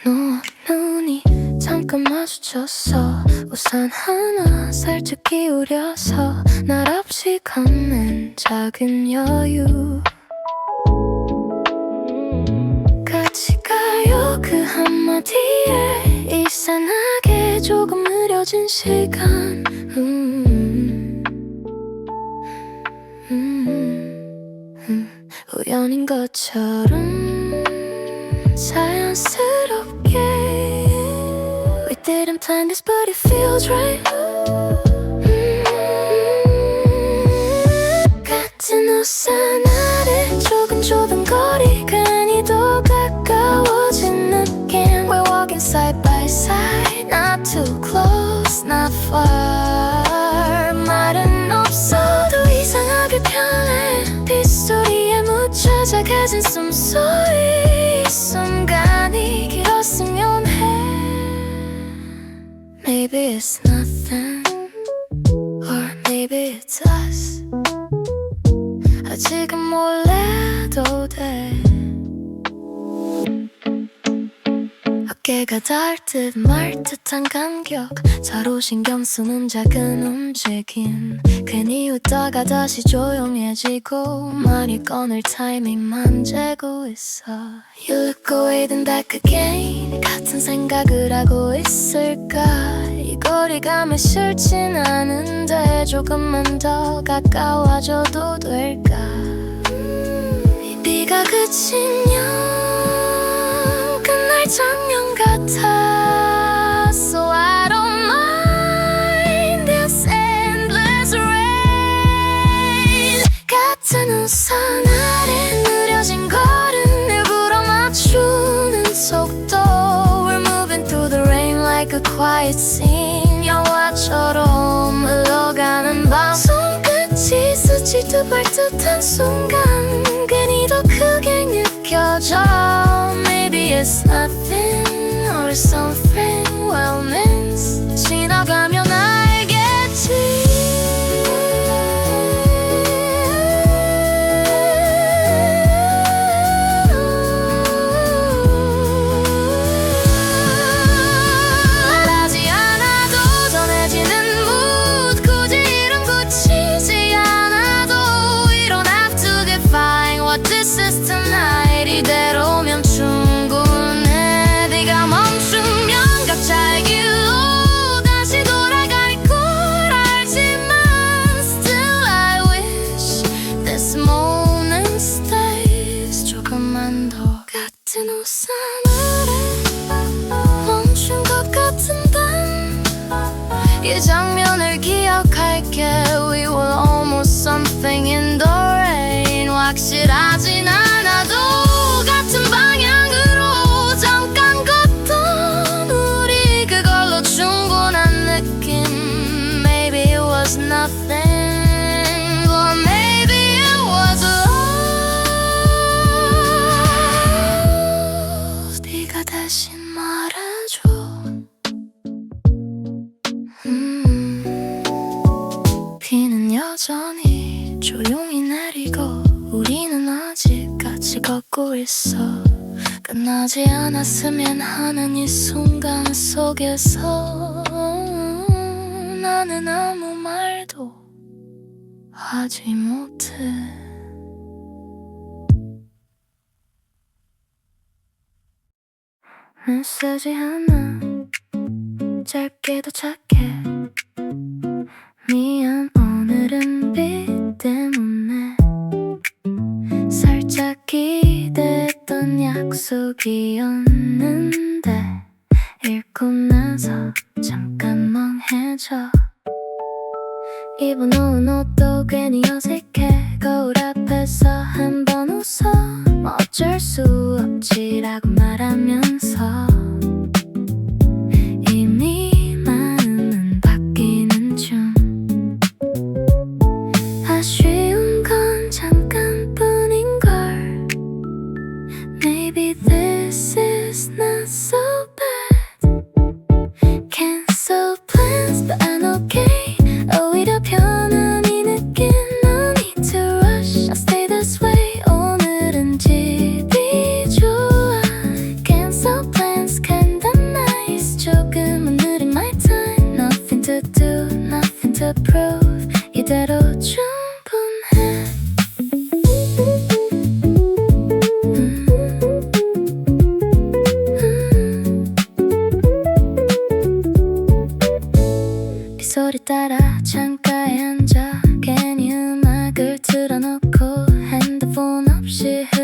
너와 눈이 잠깐 마주쳤어. 우산 하나 살짝 기울여서 날 없이 걷는 작은 여유. 같이 가요 그 한마디에 이상하게 조금 느려진 시간. 우연인 것처럼 자연스럽게 We didn't plan this but it feels right. 같은 우산 아래 조금 좁은 거리 괜히 더 가까워진 느낌. We're walking side by side, not too close, not far. 말은 없어도 이상하게 편해. 빗소리에 묻혀 작아진 숨소리. 이 순간이 길었으면 해. Maybe it's nothing or maybe it's us. 아직은 몰라도 돼. 어깨가 닿을 듯 말 듯한 간격. 서로 신경 쓰는 작은 움직임. 괜히 웃다가 다시 조용해지고 말이 꺼낼 타이밍만 재고 있어. You look away then back again. 같은 생각을 하고 있을까. 이 거리감이 싫진 않은데 조금만 더 가까워져도 될까. 비가 그치면 끝날 장면 같아. So I don't mind this endless rain. 같은 우산 아래 느려진 걸음 일부러 맞추는 속도. We're moving through the rain like a quiet scene. 영화처럼 흘러가는 밤. 손끝이 스치듯 밟듯한 순간 괜히 더 크게 느껴져. Maybe it's nothing or something well meant. 지나가면 알겠지. 말하지 않아도 전해지는 mood. 굳이 이름 붙이지 않아도 We don't have to define what this is tonight. 이대로면 충분해. 네가 멈추면 각자의 길로 다시 돌아갈 걸 알지만 Still I wish this moment stays. 조금만 더 같은 우산 아래 멈춘 것 같은 밤. 이 장면을 기억할게. We were almost something in the rain. 확실하진 않아도 같은 방향으로 잠깐 걷던 우리 그걸로 충분한 느낌. Maybe it was nothing or maybe it was love. 네가 대신 말해줘. 비는 여전히 조용히 내리고 우리는 아직 같이 걷고 있어. 끝나지 않았으면 하는 이 순간 속에서 나는 아무 말도 하지 못해. 메시지 하나 짧게도 착해. 미안 오늘은 비 때문에 살짝 기대했던 약속이었는데 읽고 나서 잠깐 멍해져. 입어놓은 옷도 괜히 어색해. 거울 앞에서 한 번 웃어. 어쩔 수 없지라고 말하면서 이미 마음은 바뀌는 중. 아쉬운 건 잠깐뿐인걸. Maybe this is not so bad. Can't so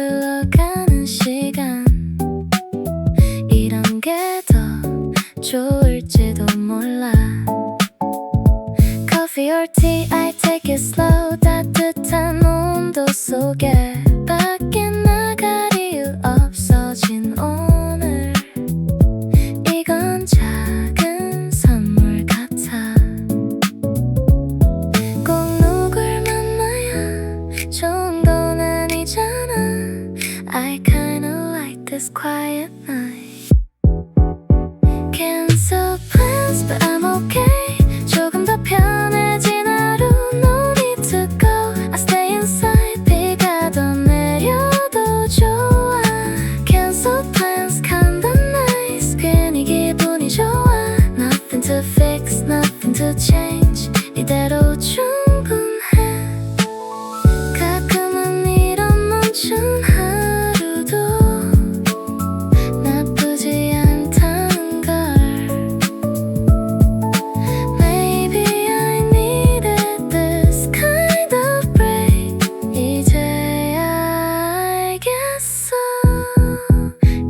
흘러가는 시간 이런 게 더 좋을지도 몰라 Coffee or tea, I take it slow 따뜻한 온도 속에 밖에 나갈 이유 없어진 오늘 이건 작은 선물 같아 꼭 누굴 만나야 좋은 건 아니잖아 I kinda like this quiet night Cancel plans but I'm okay 조금 더 편해진 하루 No need to go I stay inside 비가 더 내려도 좋아 Cancel plans kinda nice 괜히 기분이 좋아 Nothing to fix, nothing to change 이대로 충분해 가끔은 이런 멈춘 하루도 나쁘지 않다는 걸 Maybe I needed this kind of break 이제야 알겠어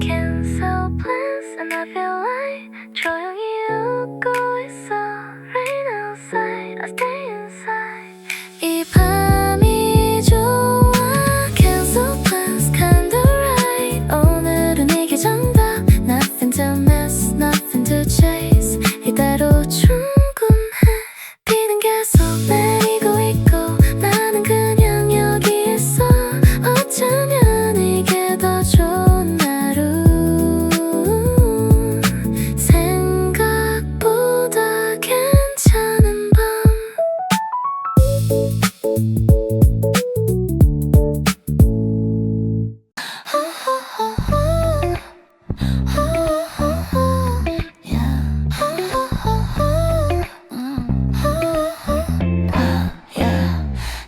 Cancel plans and I feel like 조용히 웃고 있어 Rain outside, I stay inside 이 밤이 좋아 Cancel plans kinda right 오늘은 이게 정답 Nothing to miss, nothing to chase 이대로 충분해 비는 계속 내리고 있고 나는 그냥 여기 있어 어쩌면 이게 더 좋은 하루 생각보다 괜찮은 밤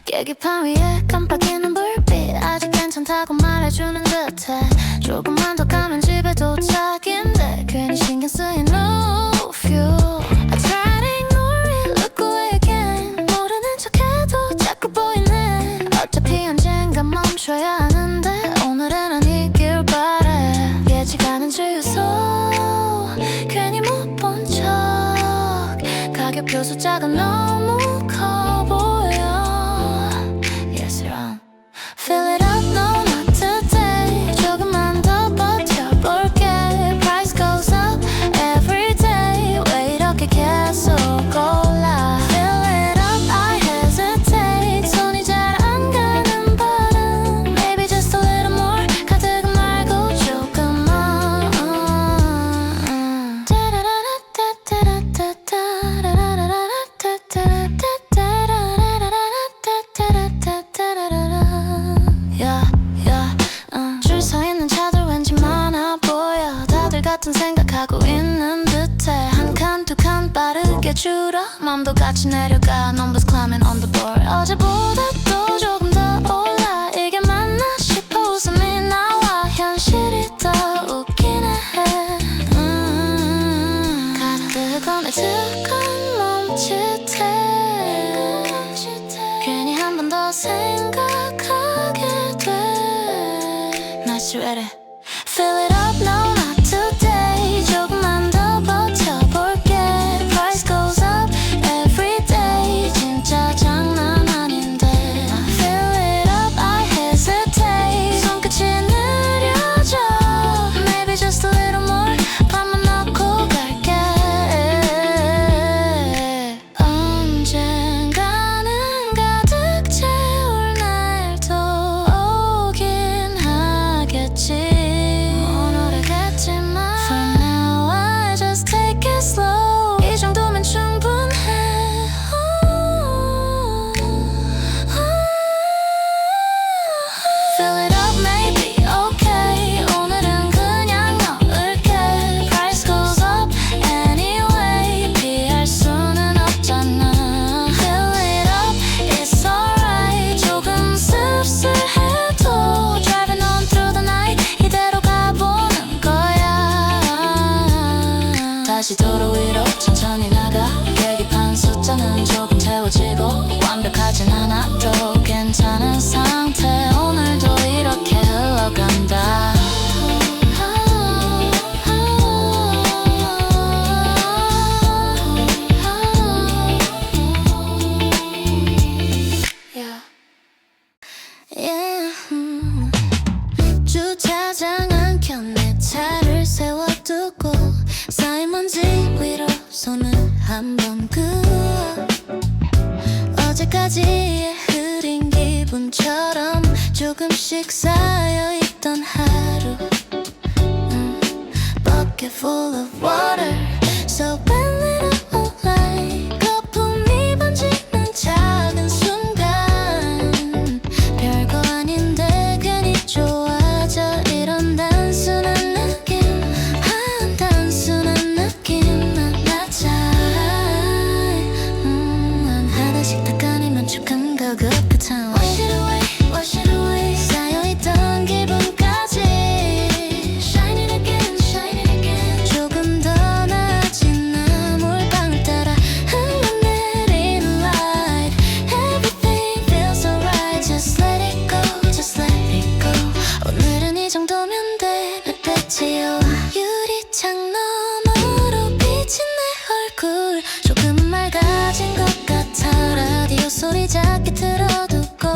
계기판 위에 깜빡이는 불빛 아직 괜찮다고 말해주는 듯해 조금만 더 가면 집에 도착인데 괜히 신경 쓰인 no fuel I try to ignore it, look away again 모르는 척해도 자꾸 보이네 어차피 언젠가 멈춰야 하는데 오늘은 아니길 바래 예지가 않은 주유소 괜히 못 본 척 가격표 숫자가 너무 커 보여 Yes, you're on Fill it up, no, not today 조금만 더 버텨볼게 Price goes up every day 왜 이렇게 계속 올라 Fill it up, I hesitate 손이 잘 안 가는 버릇 Maybe just a little more 가득은 말고 조금만 줄 서 있는 차들 왠지 많아 보여 다들 같은 생각하고 있는 듯해 한 칸 두 칸 빠르게 줄어 맘도 같이 내려가 Numbers climbing on the board 어제보다 또 조금 더 올라 이게 맞나 싶어 웃음이 나와 현실이 더 웃기네 가득한 내 두건 멈칫해 괜히 한 번 더 생각하게 돼 Nice, you ready? Fill it up, no, not today 조금만 더 버텨볼게 Price goes up every day 진짜 장난 아닌데 Fill it up, I hesitate 손끝이 느려져 Maybe just a little more 밥만 넣고 갈게 언젠가는 가득 채울 날도 오긴 하겠지 화장 안 켠 내 차를 세워두고 쌓인 먼지 위로 손을 한번 그어 어제까지의 흐린 기분처럼 조금씩 쌓여있던 하루 Bucket full of water So when little light 거품이 번지는 작은 순간 별거 아닌데 괜히 좋아져 이런 단순한 느낌 단순한 느낌 맞아 난 하나씩 닦아내면 조금 더 good Wash it away 쌓여있던 기분까지 Shine it again 조금 더 나아진 나물방울 따라 흘러내리는 light Everything feels alright Just let it go 오늘은 이 정도면 돼 햇볕이요 유리창 너머로 비친 내 얼굴 조금은 맑아진 것 같아 라디오 소리 작게 틀어두고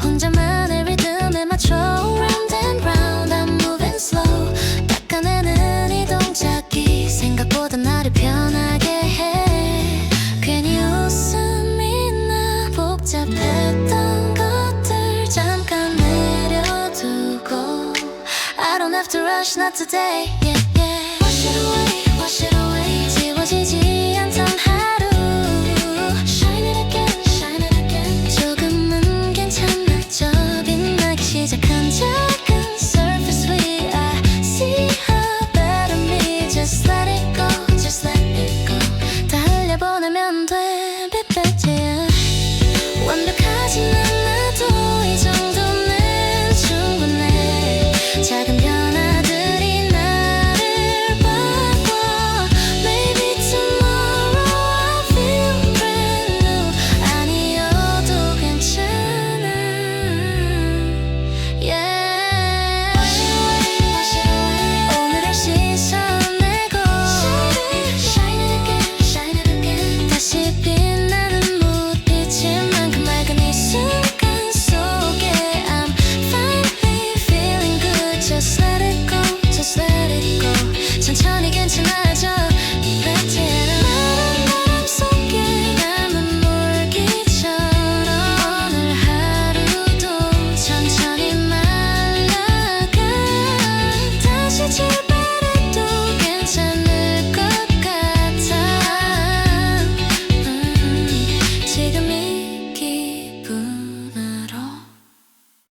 혼자만의 리듬에 맞춰 Round and round I'm moving slow 닦아내는 이 동작이 생각보다 나를 편하게 해 괜히 웃음이 나 복잡했던 것들 잠깐 내려두고 I don't have to rush not today yeah.